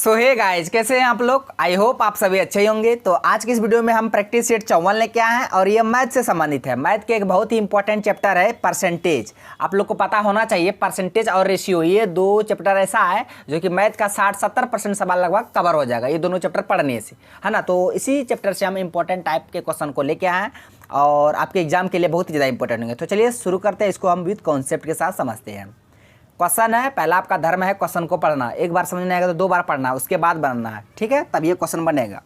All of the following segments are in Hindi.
सो हे गाइज, कैसे हैं आप लोग। आई होप आप सभी अच्छे ही होंगे। तो आज की इस वीडियो में हम प्रैक्टिस सेट 54 लेके आए हैं और ये मैथ से संबंधित है। मैथ के एक बहुत ही इंपॉर्टेंट चैप्टर है परसेंटेज। आप लोग को पता होना चाहिए परसेंटेज और रेशियो, ये दो चैप्टर ऐसा है जो कि मैथ का 60-70% सवाल लगभग कवर हो जाएगा ये दोनों चैप्टर पढ़ने से, है ना। तो इसी चैप्टर से हम इंपॉर्टेंट टाइप के क्वेश्चन को लेके आए हैं और आपके एग्जाम के लिए बहुत ही ज़्यादा इंपॉर्टेंट होंगे। तो चलिए शुरू करते हैं, इसको हम विद कॉन्सेप्ट के साथ समझते हैं। क्वेश्चन है, पहला आपका धर्म है क्वेश्चन को पढ़ना। एक बार समझ में आएगा तो दो बार पढ़ना, उसके बाद बनना है, ठीक है, तब ये क्वेश्चन बनेगा।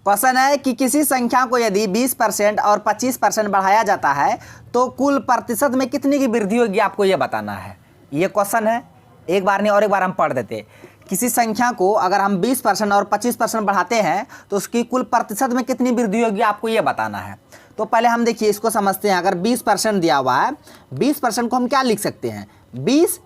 क्वेश्चन है कि किसी संख्या को यदि 20% और 25% बढ़ाया जाता है तो कुल प्रतिशत में कितनी की वृद्धि होगी, आपको ये बताना है। ये क्वेश्चन है, एक बार नहीं और एक बार हम पढ़ देते। किसी संख्या को अगर हम 20% और 25% बढ़ाते हैं तो उसकी कुल प्रतिशत में कितनी वृद्धि होगी, आपको ये बताना है। तो पहले हम देखिए इसको समझते हैं। अगर 20% दिया हुआ है, 20% को हम क्या लिख सकते हैं, 20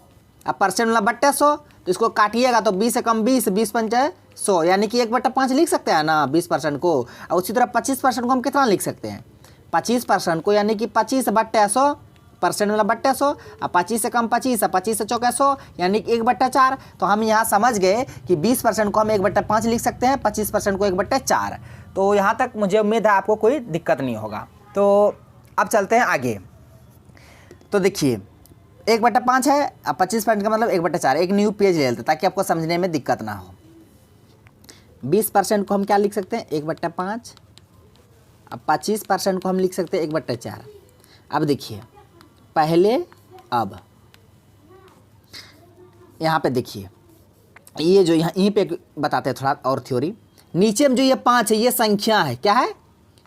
अब परसेंट मतलब बट्टे 100, तो इसको काटिएगा तो 20 से कम 20, 20 पंचे 100, यानी कि 1/5 लिख सकते हैं ना 20% को। और उसी तरह 25% को हम कितना लिख सकते हैं, 25% को यानी कि 25/100, परसेंट मतलब बट्टे 100, अब 25 से कम 25, 25 से चौके 100, यानी कि 1/4। तो हम यहाँ समझ गए कि 20% को हम 1/5 लिख सकते हैं, 25% को 1/4। तो यहाँ तक मुझे उम्मीद है आपको कोई दिक्कत नहीं होगा। तो अब चलते हैं आगे। तो देखिए 1/5 है, अब 25% का मतलब 1/4। एक न्यू पेज ले लेते ताकि आपको समझने में दिक्कत ना हो। 20% को हम क्या लिख सकते हैं, 1/5। अब 25% को हम लिख सकते हैं 1/4। अब देखिए पहले, अब यहाँ पे देखिए, ये जो यहाँ यहीं पे बताते हैं थोड़ा और थ्योरी। नीचे में जो ये 5 है ये संख्या है, क्या है,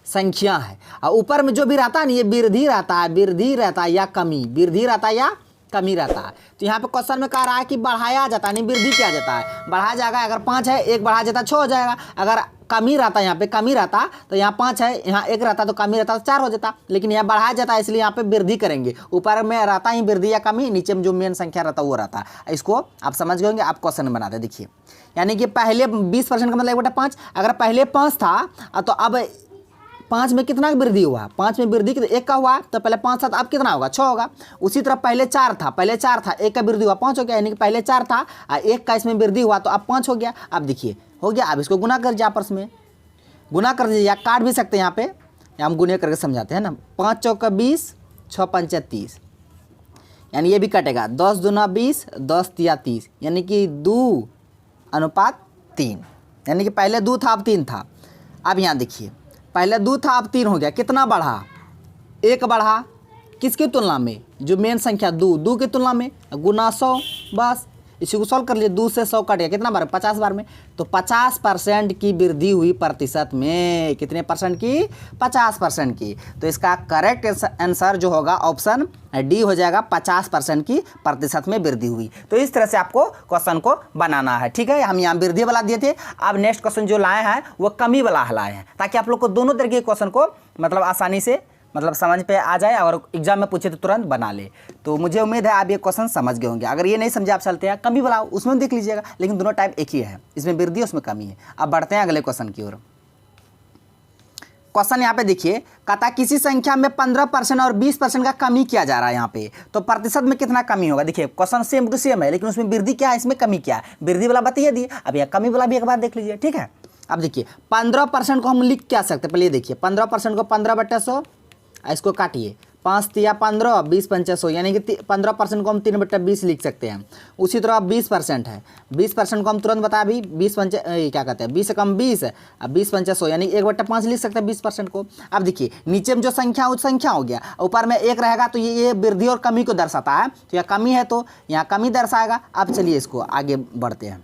संख्या है। और ऊपर में जो भी रहता है ना ये वृद्धि रहता है, वृद्धि रहता है या कमी, वृद्धि रहता है या कमी रहता है। तो यहाँ पे क्वेश्चन में कह रहा है कि बढ़ाया जाता है, नहीं वृद्धि किया जाता है, बढ़ाया जाएगा। अगर 5 है, 1 बढ़ाया जाता है 6 हो जाएगा। अगर कमी रहता है, यहाँ पे कमी रहता तो यहाँ 5 है, यहाँ 1 रहता तो कमी रहता तो 4 हो जाता। लेकिन यहाँ बढ़ाया जाता है इसलिए यहाँ पे वृद्धि करेंगे। ऊपर में रहता ही वृद्धि या कमी, नीचे में जो मेन संख्या रहता है वो रहता है। इसको आप समझ गए होंगे। आप क्वेश्चन बनाते देखिए, यानी कि पहले 20% का मतलब 1/5। अगर पहले 5 था तो अब 5 में कितना वृद्धि हुआ, 5 में वृद्धि 1 का हुआ, तो पहले 5 था, अब कितना होगा, 6 होगा। उसी तरह पहले 4 था, 1 का वृद्धि हुआ 5 हो गया, यानी कि पहले 4 था और 1 का इसमें वृद्धि हुआ तो अब 5 हो गया। अब देखिए हो गया। अब इसको गुना कर दीजिए, आपस में गुना कर दीजिए या काट भी सकते हैं। यहाँ पे हम गुने करके समझाते हैं ना। 5 चौका 20, 6 पंचे 30, यानी ये भी कटेगा। 10 दूना 20, 10 तिया 30, यानी कि 2:3, यानी कि पहले 2 था अब 3 था। अब यहाँ देखिए पहले 2 था अब 3 हो गया, कितना बढ़ा, 1 बढ़ा। किसकी तुलना में, जो मेन संख्या 2 की तुलना में, गुना 100, बस इसी को सॉल्व कर लिए। 2 से 100 कट गया, कितना बार, 50 बार में। तो 50% की वृद्धि हुई प्रतिशत में, कितने परसेंट की, 50% की। तो इसका करेक्ट आंसर जो होगा ऑप्शन डी हो जाएगा, 50% की प्रतिशत में वृद्धि हुई। तो इस तरह से आपको क्वेश्चन को बनाना है, ठीक है। हम यहाँ वृद्धि वाला दिए थे, अब नेक्स्ट क्वेश्चन जो लाए हैं वो कमी वाला लाए हैं, ताकि आप लोग को दोनों तरह के क्वेश्चन को मतलब आसानी से मतलब समझ पे आ जाए और एग्जाम में पूछे तो तुरंत बना ले। तो मुझे उम्मीद है आप ये क्वेश्चन समझ गए होंगे। अगर ये नहीं समझे आप चलते हैं कमी वाला, उसमें देख लीजिएगा, लेकिन दोनों टाइप एक ही है, इसमें वृद्धि उसमें कमी है। अब बढ़ते हैं अगले क्वेश्चन की ओर। क्वेश्चन यहाँ पे देखिए, कहता किसी संख्या में 15% और 20% का कमी किया जा रहा है यहाँ पे, तो प्रतिशत में कितना कमी होगा। देखिए क्वेश्चन सेम टू सेम है, लेकिन उसमें वृद्धि क्या है, इसमें कमी क्या है। वृद्धि वाला बताइए दी, अब यहाँ कमी वाला भी एक बार देख लीजिए, ठीक है। अब देखिए 15% को हम लिख क्या सकते हैं, पहले देखिए 15% को 15/100, इसको काटिए, 5 तिया 15, 20 पंचे 100, यानी कि 15% को हम 3/20 लिख सकते हैं। उसी तरह 20% है, 20% को हम तुरंत बता भी 20 पंचे क्या कहते हैं, 20 से कम 20, अब 20 पंचे 100, यानी 1/5 लिख सकते हैं 20% को। अब देखिए नीचे में जो संख्या उस संख्या हो गया, ऊपर में 1 रहेगा तो ये वृद्धि और कमी को दर्शाता है। तो यह कमी है तो यहाँ कमी दर्शाएगा। अब चलिए इसको आगे बढ़ते हैं।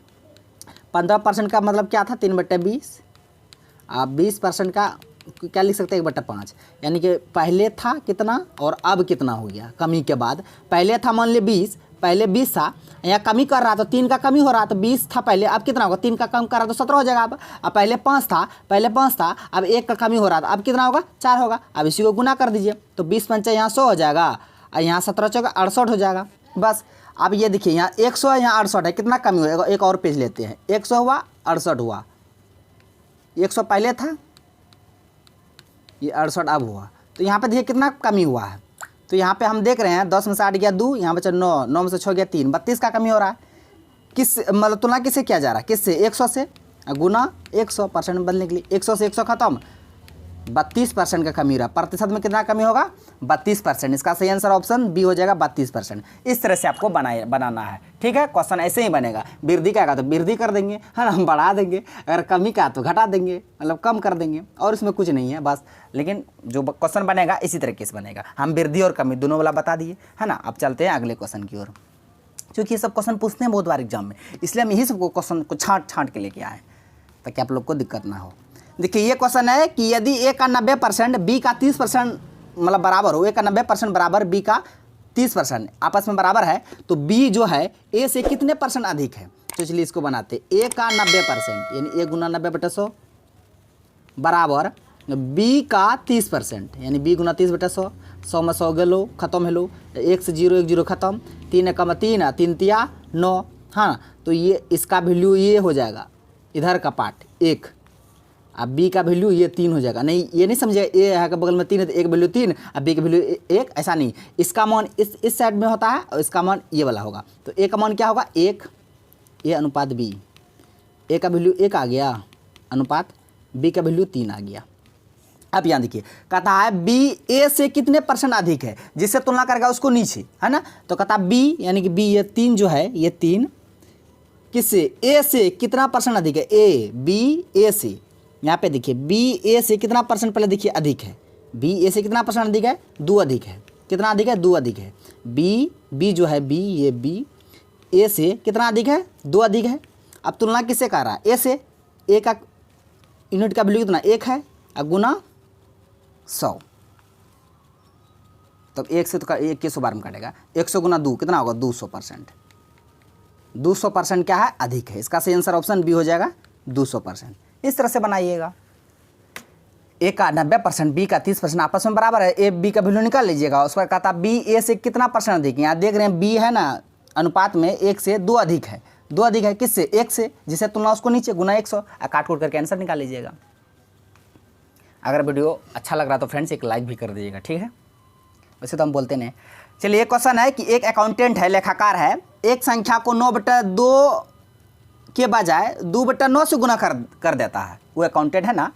15% का मतलब क्या था, 3/20। अब 20% का क्या लिख सकते हैं, 1/5, यानी कि पहले था कितना और अब कितना हो गया कमी के बाद। पहले था मान लीजिए 20, पहले 20 था, यहाँ कमी कर रहा तो 3 का कमी हो रहा, तो 20 था पहले, अब कितना होगा, 3 का कम कर रहा तो 17 हो जाएगा। अब पहले 5 था, अब 1 का कमी हो रहा था, अब कितना होगा, 4 होगा। अब इसी को गुना कर दीजिए, तो 20 पंचे यहाँ 100 हो जाएगा और यहाँ 17 चौका 68 हो जाएगा, बस। अब ये देखिए यहाँ 100 है, यहाँ 68 है, कितना कमी होगा। एक और पेज लेते हैं, 100 हुआ, 68 हुआ, 100 पहले था, ये 68 अब हुआ। तो यहाँ पे देखिए कितना कमी हुआ है। तो यहाँ पे हम देख रहे हैं 10 में से 8 गया 2, यहाँ बचा 9, 9 में से 6 गया 3, 32 का कमी हो रहा है। किस मतलब तुलना किससे किया जा रहा है, किससे 100 से, गुना 100% बदलने के लिए 100 से 100 खत्म, 32% का कमी रहा। प्रतिशत में कितना कमी होगा, 32%। इसका सही आंसर ऑप्शन बी हो जाएगा 32%। इस तरह से आपको बनाना है, ठीक है। क्वेश्चन ऐसे ही बनेगा, वृद्धि का तो वृद्धि कर देंगे, है ना, हम बढ़ा देंगे, अगर कमी का तो घटा देंगे, मतलब कम कर देंगे, और इसमें कुछ नहीं है बस। लेकिन जो क्वेश्चन बनेगा इसी तरीके से बनेगा। हम वृद्धि और कमी दोनों वाला बता दिए, है ना। अब चलते हैं अगले क्वेश्चन की ओर, क्योंकि ये सब क्वेश्चन पूछते हैं बहुत बार एग्जाम में, इसलिए हम यही सब क्वेश्चन को छांट के लेके आए ताकि आप लोग को दिक्कत ना हो। देखिए ये क्वेश्चन है कि यदि ए का 90% बी का 30% मतलब बराबर हो, ए का 90% बराबर बी का 30% आपस में बराबर है, तो बी जो है ए से कितने परसेंट अधिक है। तो चलिए इसको बनाते, ए का 90% यानी ए गुना 90/100 बराबर बी का 30% यानी बी गुना 30/100। 100 में 100 गलो खत्म हेलो, 1 से 0 1 0 खत्म, 3 एकम 3 3 तिया 9, हाँ। तो ये इसका वैल्यू ये हो जाएगा, इधर का पार्ट 1, अब बी का वैल्यू ये 3 हो जाएगा। नहीं ये नहीं समझे, ए है के बगल में 3 है तो एक वैल्यू 3, अब बी का वैल्यू 1, ऐसा नहीं। इसका मान इस साइड में होता है और इसका मान ये वाला होगा। तो ए का मान क्या होगा 1, ए अनुपात बी, ए का वैल्यू 1 आ गया अनुपात बी का वैल्यू 3 आ गया। अब यहाँ देखिए कहता है बी ए से कितने परसेंट अधिक है, जिससे तुलना करेगा उसको नीचे, है ना। तो कहता है बी यानी कि बी ये 3 जो है, ये 3 किससे, ए से कितना परसेंट अधिक है, ए बी ए से। यहाँ पे देखिए बी ए से कितना परसेंट पहले देखिए अधिक है, बी ए से कितना परसेंट अधिक है, 2 अधिक है। कितना अधिक है, 2 अधिक है। बी जो है बी, ये बी ए से कितना अधिक है, 2 अधिक है। अब तुलना किससे कर रहा है, ए से। ए का यूनिट का वैल्यू कितना 1 है, अब गुना 100, तब 1 से तो 1 के 100 बार में काटेगा, 100 गुना 2 कितना होगा 200%। 200% क्या है, अधिक है। इसका सही आंसर ऑप्शन बी हो जाएगा 200%। इस तरह से बनाइएगा। ए का 90% बी का 30% आपस में बराबर है, ए बी का वैल्यू निकाल लीजिएगा। उस पर कहता बी ए से कितना परसेंट अधिक है। यहाँ देख रहे हैं बी है ना अनुपात में 1 से 2 अधिक है, 2 अधिक है किससे, 1 से, जिसे तुलना उसको नीचे गुना 100, काट कूट करके आंसर निकाल लीजिएगा। अगर वीडियो अच्छा लग रहा तो फ्रेंड्स एक लाइक भी कर दीजिएगा, ठीक है। वैसे तो हम बोलते नहीं। चलिए एक क्वेश्चन है कि एक अकाउंटेंट है, लेखाकार है, एक संख्या को 9/2 के बजाय 2/9 से गुना कर देता है। वो अकाउंटेंट है ना,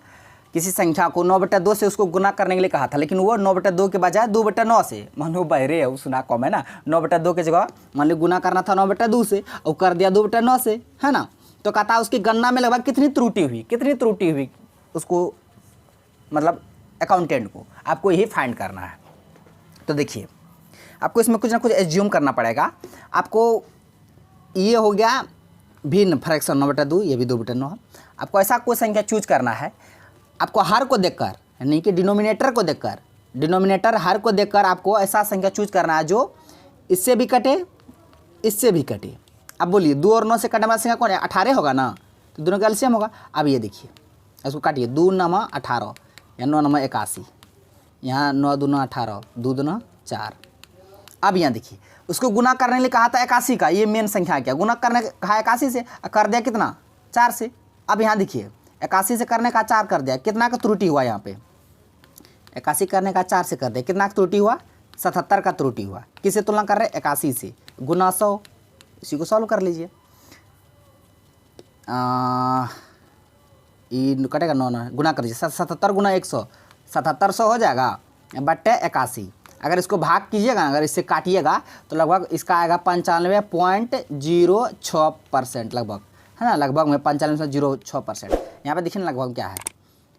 किसी संख्या को 9/2 से उसको गुना करने के लिए कहा था, लेकिन वो 9/2 के बजाय 2/9 से, मान लो बहरे है सुना कम है ना, 9/2 की जगह मान लो गुना करना था 9/2 से और कर दिया 2/9 से, है ना। तो कहता है उसकी गणना में लगभग कितनी त्रुटि हुई उसको, मतलब अकाउंटेंट को, आपको यही फाइंड करना है। तो देखिए आपको इसमें कुछ ना कुछ एज्यूम करना पड़ेगा। आपको ये हो गया भिन्न फ्रैक्शन 9/2, ये भी 2/9 है। आपको ऐसा कोई संख्या चूज करना है, आपको हर को देखकर, यानी कि डिनोमिनेटर को देखकर, डिनोमिनेटर हर को देखकर आपको ऐसा संख्या चूज करना है जो इससे भी कटे, इससे भी कटे। अब बोलिए 2 और 9 से कटने वाला संख्या कौन है, 18 होगा ना, तो दोनों का एलसीएम होगा। अब ये देखिए इसको काटिए, 2 9 18 या 9 9 81, यहाँ 9 2 18, 2 2 4। अब यहाँ देखिए उसको गुना करने के लिए कहा था 81 का, ये मेन संख्या क्या, गुना करने कहा 81 से, कर दिया कितना 4 से। अब यहाँ देखिए 81 से करने का 4 कर दिया, कितना का त्रुटि हुआ, यहाँ पे 81 करने का 4 से कर दिया, कितना का त्रुटि हुआ, 77 का त्रुटि हुआ। किससे तुलना कर रहे हैं, 81 से, गुना 100। इसी को सॉल्व कर लीजिए, ये कटेगा 9 गुना कर दीजिए, 77 गुना 100 7700 हो जाएगा, बट्टे 81। अगर इसको भाग कीजिएगा, अगर इससे काटिएगा तो लगभग इसका आएगा 95.06% लगभग, है ना, लगभग में 95.06%। यहाँ पे देखिए ना लगभग क्या है,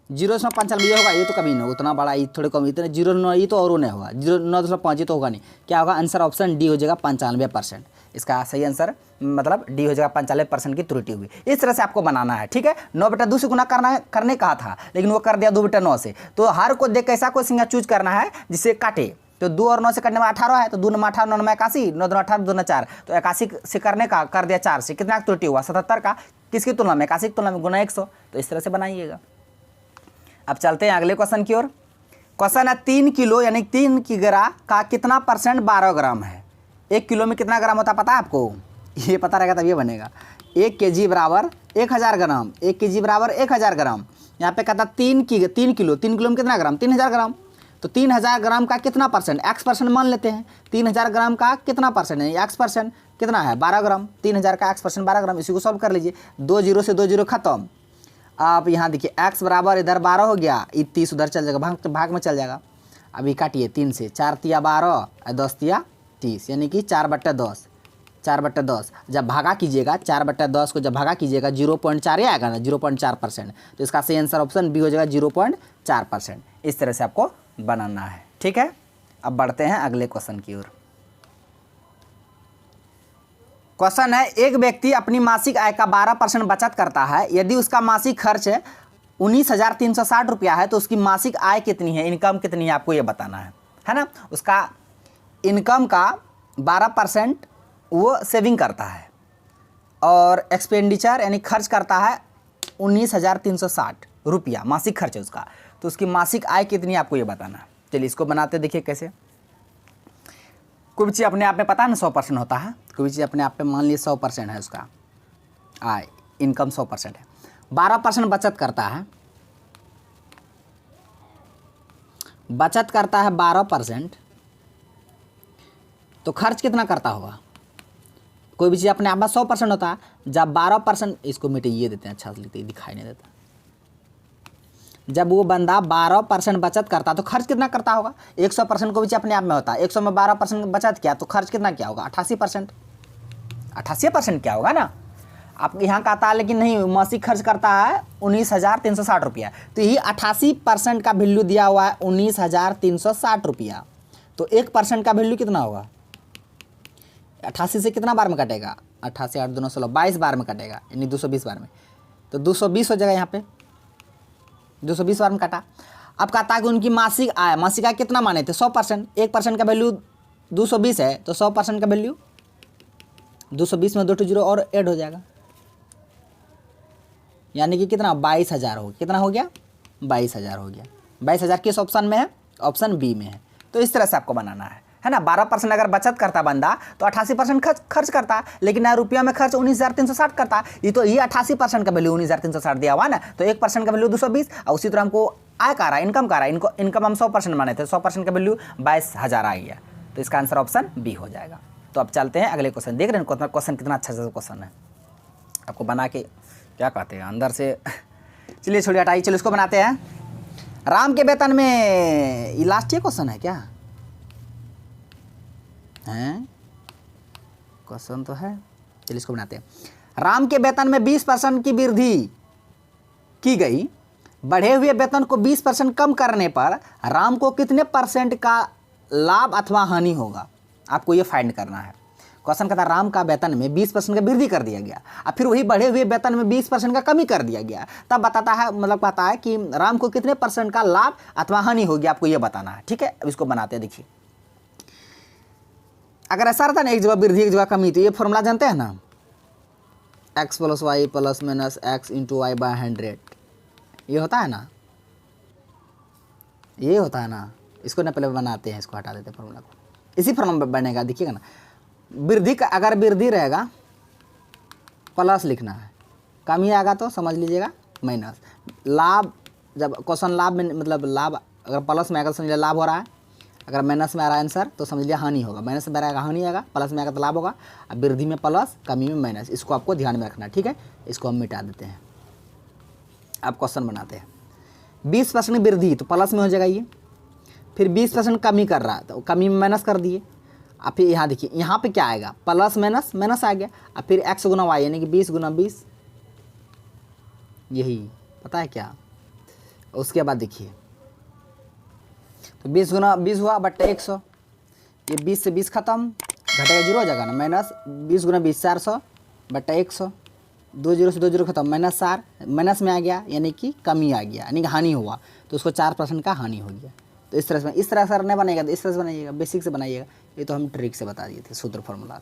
0.95 ये होगा, ये तो कभी नहीं होगा, उतना बड़ा ये थोड़े कम, इतने 0.9 ये तो और नहीं होगा, 0.9.5 ये तो होगा नहीं। क्या होगा आंसर, ऑप्शन डी हो जाएगा 95%। इसका सही आंसर मतलब डी हो जाएगा, 95% की त्रुटि हुई। इस तरह से आपको बनाना है, ठीक है। 9/2 से गुना करने कहा था, लेकिन वो कर दिया 2/9 से। तो हर को देख ऐसा कोई संख्या चूज करना है जिससे काटे। तो 2 और 9 से कटने में 18 है, तो 2 9 18 9 9 81, 9 2 18 2 9 4, तो 81 से करने का कर दिया 4 से, कितना त्रुटि हुआ 77 का, किसकी तुलना में, 81 की तुलना में, गुना 100। तो इस तरह से बनाइएगा। अब चलते हैं अगले क्वेश्चन की ओर। क्वेश्चन है 3 किलो यानी 3 किग्रा का कितना परसेंट 12 ग्राम है। 1 किलो में कितना ग्राम होता है पता है आपको, ये पता रहेगा तब ये बनेगा। 1 kg बराबर 1000 ग्राम, 1 kg बराबर 1000 ग्राम। यहाँ पे कहता 3 किलो में कितना ग्राम, 3000 ग्राम। तो 3000 ग्राम का कितना परसेंट, x% मान लेते हैं। 3000 ग्राम का कितना परसेंट है, x%, कितना है 12 ग्राम, 3000 का x% 12 ग्राम, इसी को सॉल्व कर लीजिए। 2 जीरो से 2 जीरो खत्म। आप यहाँ देखिए x बराबर इधर 12 हो गया, ये 30 उधर चल जाएगा, भाग में चल जाएगा। अभी काटिए 3 से, 4 तिया 12 और 10 तिया 30, यानी कि 4/10, 4/10 जब भागा कीजिएगा, 4/10 को जब भागा कीजिएगा 0.4 आएगा ना, 0.4%। तो इसका सही आंसर ऑप्शन बी हो जाएगा 0.4%। इस तरह से आपको बनाना है, ठीक है। अब बढ़ते हैं अगले क्वेश्चन की ओर। क्वेश्चन है, एक व्यक्ति अपनी मासिक आय का 12% बचत करता है। यदि उसका मासिक खर्च 19,360 रुपया है तो उसकी मासिक आय कितनी है, इनकम कितनी है, आपको ये बताना है ना। उसका इनकम का 12% वो सेविंग करता है और एक्सपेंडिचर यानी खर्च करता है 19,360 रुपया, मासिक खर्च है उसका। तो उसकी मासिक आय कितनी है, आपको ये बताना है। चलिए इसको बनाते, देखिए कैसे। कोई भी चीज़ अपने आप में पता है ना 100% होता है, कोई भी चीज़ अपने आप में मान लीजिए 100% है उसका आय, इनकम 100% है, 12% बचत करता है, बचत करता है 12%, तो खर्च कितना करता होगा। कोई भी चीज़ अपने आप में 100% होता है, जब 12%, इसको मिटाइए देते हैं, अच्छा से लिखते, दिखाई नहीं देता। जब वो बंदा 12% बचत करता तो खर्च कितना करता होगा। 100% को भी अपने आप में होता है, 100 में 12% बचत किया तो खर्च कितना क्या होगा, 88%। 88% क्या होगा ना, आप यहाँ का आता है, लेकिन नहीं, मासिक खर्च करता है 19,360 रुपया, तो यही 88% का वैल्यू दिया हुआ है 19,360 रुपया। तो 1% का वैल्यू कितना होगा, 88 से कितना बार में कटेगा, 88 8 2 16, 22 बार में कटेगा, यानी 220 बार में। तो 220 हो जाएगा, यहाँ पे 220 बार में काटा। अब कहता है कि उनकी मासिक आय कितना माने थे, 100%। 1% का वैल्यू 220 है, तो 100% का वैल्यू 220 में 2 जीरो और ऐड हो जाएगा, यानी कि कितना 22,000 हो गया। कितना हो गया, 22,000 हो गया। 22,000 किस ऑप्शन में है, ऑप्शन बी में है। तो इस तरह से आपको बनाना है ना। 12% अगर बचत करता बंदा तो 88% खर्च करता है, लेकिन रुपया में खर्च 19,360 करता है। ये तो ये 88% का वैल्यू 19,360 दिया हुआ ना, तो 1% का वैल्यू 220, और उसी तरह हमको आय का रहा है, इनकम का रहा है, इनकम हम 100% माने थे, 100% का वैल्यू 22,000 आ गया। तो इसका आंसर ऑप्शन बी हो जाएगा। तो अब चलते हैं अगले क्वेश्चन। देख रहे हैं क्वेश्चन कितना अच्छा सा क्वेश्चन है, आपको बना के क्या कहते हैं अंदर से। चलिए छोड़िए, हटाइए, चलो इसको बनाते हैं। राम के वेतन में, ये लास्ट ये क्वेश्चन है क्या है, क्वेश्चन तो है। चलिए इसको बनाते हैं। राम के वेतन में 20% की वृद्धि की गई। बढ़े हुए वेतन को 20% कम करने पर राम को कितने % का लाभ अथवा हानि होगा, आपको ये फाइंड करना है। क्वेश्चन कहता है राम का वेतन में 20% का वृद्धि कर दिया गया, और फिर वही बढ़े हुए वेतन में 20% का कमी कर दिया गया, तब बताता है, मतलब कहता है कि राम को कितने % का लाभ अथवा हानि होगी, आपको ये बताना है, ठीक है। अब इसको बनाते हैं, देखिए। अगर ऐसा रहता ना एक जगह वृद्धि एक जगह कमी, तो ये फॉर्मूला जानते हैं ना, x + y + -x × y/100, ये होता है ना, ये होता है ना। इसको ना पहले बनाते हैं, इसको हटा देते हैं फॉर्मूला को, इसी फॉर्मूला में बनेगा, देखिएगा ना। वृद्धि का अगर वृद्धि रहेगा प्लस लिखना है, कमी आएगा तो समझ लीजिएगा माइनस। लाभ, जब क्वेश्चन लाभ में, मतलब लाभ अगर प्लस में आएगा तो समझ लीजिए लाभ हो रहा है, अगर माइनस में आ रहा है आंसर तो समझ लिया हानि होगा। माइनस में आएगा हानि आएगा, प्लस में आएगा तो लाभ होगा। अब वृद्धि में प्लस, कमी में माइनस, इसको आपको ध्यान में रखना है, ठीक है। इसको हम मिटा देते हैं। अब क्वेश्चन बनाते हैं। 20% वृद्धि तो प्लस में हो जाएगा ये, फिर 20% कमी कर रहा है तो कमी में माइनस कर दिए। अब फिर यहाँ देखिए, यहाँ पे क्या आएगा, प्लस माइनस माइनस आ गया, अब फिर x × y यानी कि 20 × 20, यही पता है क्या। उसके बाद देखिए, तो 20 × 20 हुआ बट्टा 100, ये 20 से 20 खत्म, घटेगा 0 हो जाएगा ना, माइनस 20 × 20 400 बट्टा 100, 2 0 से 2 0 खत्म, -4, माइनस में आ गया, यानी कि कमी आ गया, यानी कि हानि हुआ, तो उसको 4% का हानि हो गया। तो इस तरह से, इस तरह से नहीं बनेगा तो इस तरह से बनाइएगा, बेसिक से बनाइएगा। ये तो हम ट्रिक से बता दिए थे, सूत्र फॉर्मूला।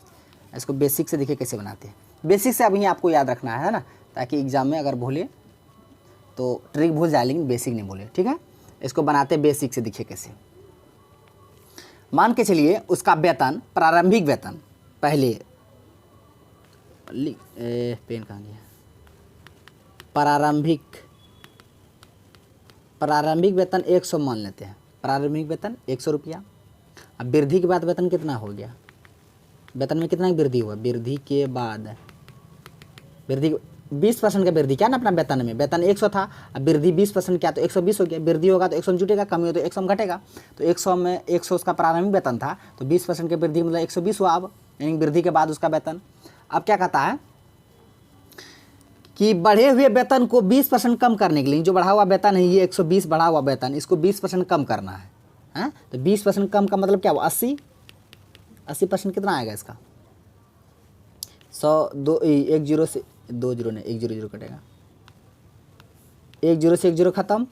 इसको बेसिक से देखिए कैसे बनाते हैं। बेसिक से अभी आपको याद रखना है ना, ताकि एग्जाम में अगर भूले तो ट्रिक भूल जाए, लेकिन बेसिक नहीं भूले, ठीक है। इसको बनाते बेसिक से, देखिए कैसे। मान के चलिए उसका वेतन, प्रारंभिक वेतन, पहले पेन कहाँ गया, प्रारंभिक वेतन 100 मान लेते हैं। प्रारंभिक वेतन 100 रुपया। अब वृद्धि के बाद वेतन कितना हो गया, वेतन में कितना वृद्धि हुआ, वृद्धि के बाद वृद्धि 20% का वृद्धि क्या ना अपना वेतन में, वेतन 100 था, अब वृद्धि 20% क्या तो 120 हो गया, वृद्धि होगा तो 100 में जुटेगा, कमी हो तो 100 में घटेगा, तो 100 में 100 उसका प्रारंभिक वेतन था, तो 20% की वृद्धि मतलब 120 हुआ, अब यानी वृद्धि के बाद उसका वेतन। अब क्या कहता है कि बढ़े हुए वेतन को 20% कम करने के लिए, जो बढ़ा हुआ वेतन है ये 120 बढ़ा हुआ वेतन, इसको 20% कम करना है, हैं? तो 20% कम का मतलब क्या हुआ, 80% कितना आएगा इसका, 100 दो 1 0 से 2 0 नहीं 1 0 0 कटेगा, 1 0 से 1 0 खत्म,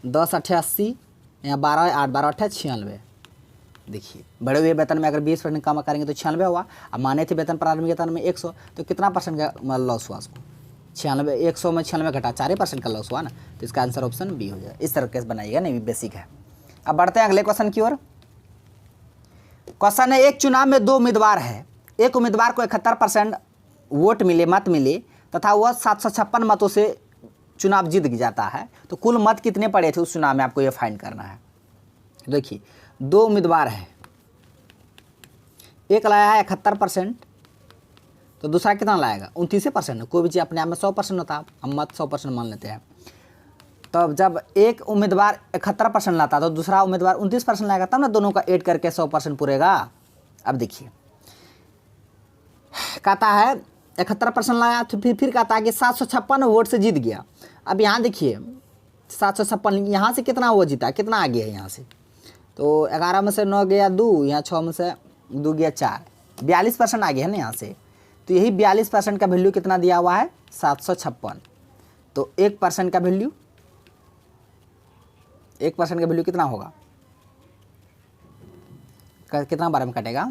10 8 80, यहाँ 12 8 12 8 96। देखिए बढ़े हुए वेतन में अगर 20% कम करेंगे तो 96 हुआ। अब माने थे वेतन प्रारंभिक वेतन में 100, तो कितना परसेंट का लॉस हुआ उसको, 96, 100 में 96 घटा 4% का लॉस हुआ ना, तो इसका आंसर ऑप्शन बी हो जाएगा। इस तरीके से बनाइएगा, नहीं बेसिक है। अब बढ़ते हैं अगले क्वेश्चन की ओर। क्वेश्चन है एक चुनाव में 2 उम्मीदवार है, एक उम्मीदवार को 71% वोट मिले, मत मिले तथा वह 756 मतों से चुनाव जीत जाता है, तो कुल मत कितने पड़े थे उस चुनाव में, आपको यह फाइंड करना है। देखिए 2 उम्मीदवार है, एक लाया है 71%, तो दूसरा कितना लाएगा 29%। कोई भी चीज़ अपने आप में 100% होता है, हम मत 100% मान लेते हैं। तब जब एक उम्मीदवार 71% लाता तो दूसरा उम्मीदवार 29% लाएगा, तब ना दोनों का ऐड करके 100% पूरेगा। अब देखिए कहता है 71% लाया, तो फिर कहता है कि 756 वोट से जीत गया। अब यहाँ देखिए 756 यहाँ से कितना वो जीता, कितना आ गया है यहाँ से, तो 11 में से 9 गया 2, यहाँ 6 में से 2 गया 4, 42% आ गया है ना यहाँ से। तो यही 42% का वैल्यू कितना दिया हुआ है 756, तो 1% का वैल्यू, 1% का वैल्यू कितना होगा, कितना बार में कटेगा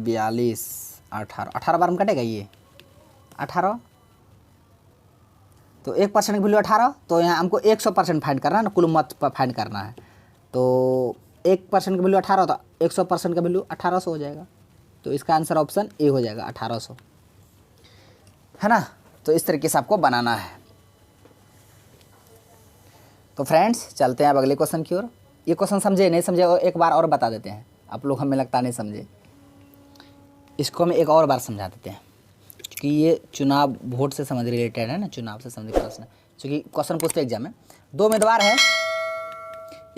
42 18 बार में कटेगा ये 18, तो 1% का वैल्यू 18, तो यहाँ हमको 100% फाइंड करना है ना, कुल मत फाइंड करना है, तो 1% का वैल्यू 18 था, 100% का वैल्यू 1800 हो जाएगा, तो इसका आंसर ऑप्शन ए हो जाएगा 1800, है ना। तो इस तरीके से आपको बनाना है। तो फ्रेंड्स चलते हैं अब अगले क्वेश्चन की ओर। ये क्वेश्चन समझे नहीं समझे एक बार और बता देते हैं, आप लोग हमें लगता नहीं समझे, इसको हम एक और बार समझा देते हैं, क्योंकि ये चुनाव वोट से संबंधित रिलेटेड है ना, चुनाव से संबंधित प्रश्न है, क्योंकि क्वेश्चन पूछते एग्जाम में। 2 उम्मीदवार है,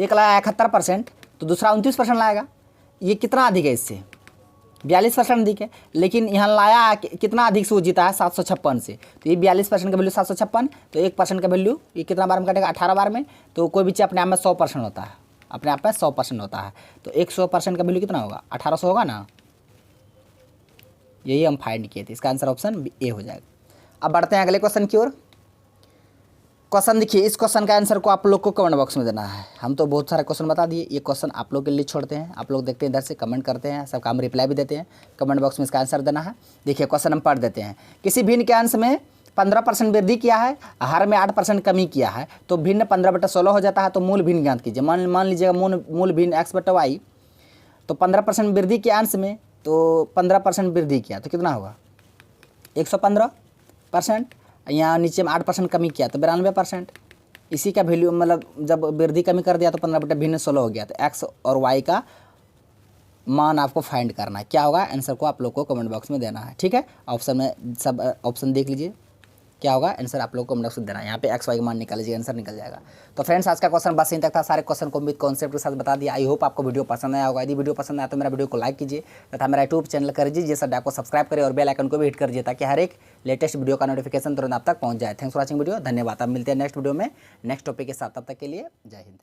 एक लाया 71%, तो दूसरा 29% लाएगा, ये कितना अधिक है इससे 42% अधिक है, लेकिन यहाँ लाया कितना अधिक से वो जीता है 756 से, तो ये 42% का वैल्यू 756, तो 1% का वैल्यू ये कितना बार में कटेगा 18 बार में, तो कोई भी चीज़ अपने आप में 100% होता है, अपने आप में 100% होता है, तो 100% का वैल्यू कितना होगा 1800 होगा ना, यही हम फाइंड किए थे, इसका आंसर ऑप्शन ए हो जाएगा। अब बढ़ते हैं अगले क्वेश्चन की ओर। क्वेश्चन देखिए, इस क्वेश्चन का आंसर को आप लोग को कमेंट बॉक्स में देना है। हम तो बहुत सारे क्वेश्चन बता दिए, ये क्वेश्चन आप लोग के लिए छोड़ते हैं, आप लोग देखते हैं इधर से कमेंट करते हैं, सबका हम रिप्लाई भी देते हैं, कमेंट बॉक्स में इसका आंसर देना है। देखिए क्वेश्चन हम पढ़ देते हैं। किसी भिन्न के अंश में 15% वृद्धि किया है, हर में 8% कमी किया है, तो भिन्न 15/16 हो जाता है, तो मूल भिन्न ज्ञात कीजिए। मान लीजिएगा मूल भिन्न x/y, तो 15% वृद्धि के अंश में, तो 15% वृद्धि किया तो कितना होगा 115%, यहाँ नीचे में 8% कमी किया तो 92%। इसी का वैल्यू मतलब जब वृद्धि कमी कर दिया तो 15/16 हो गया, तो x और y का मान आपको फाइंड करना है। क्या होगा आंसर को आप लोग को कमेंट बॉक्स में देना है, ठीक है। ऑप्शन में सब ऑप्शन देख लीजिए, क्या होगा आंसर आप लोग को कमेंट बॉक्स में देना है। यहाँ पे x y का मान निकाल लीजिए, आंसर निकल जाएगा। तो फ्रेंड्स आज का क्वेश्चन बस यहीं तक था, सारे क्वेश्चन को विद कॉन्सेप्ट के साथ बता दिया। आई होप आपको वीडियो पसंद आया होगा। यदि वीडियो पसंद आया तो मेरा वीडियो को लाइक कीजिए तथा मेरा यूट्यूब चैनल कर दीजिए, जैसा आपको सब्सक्राइब करें और बेल आइकन को भी हिट कर दीजिए, ताकि हर एक लेटेस्ट वीडियो का नोटिफिकेशन तुरंत आप तक पहुँच जाए। थैंक्स फॉर वॉचिंग वीडियो, धन्यवाद। अब मिलते हैं नेक्स्ट वीडियो में नेक्स्ट टॉपिक के साथ, तब तक के लिए जय हिंद।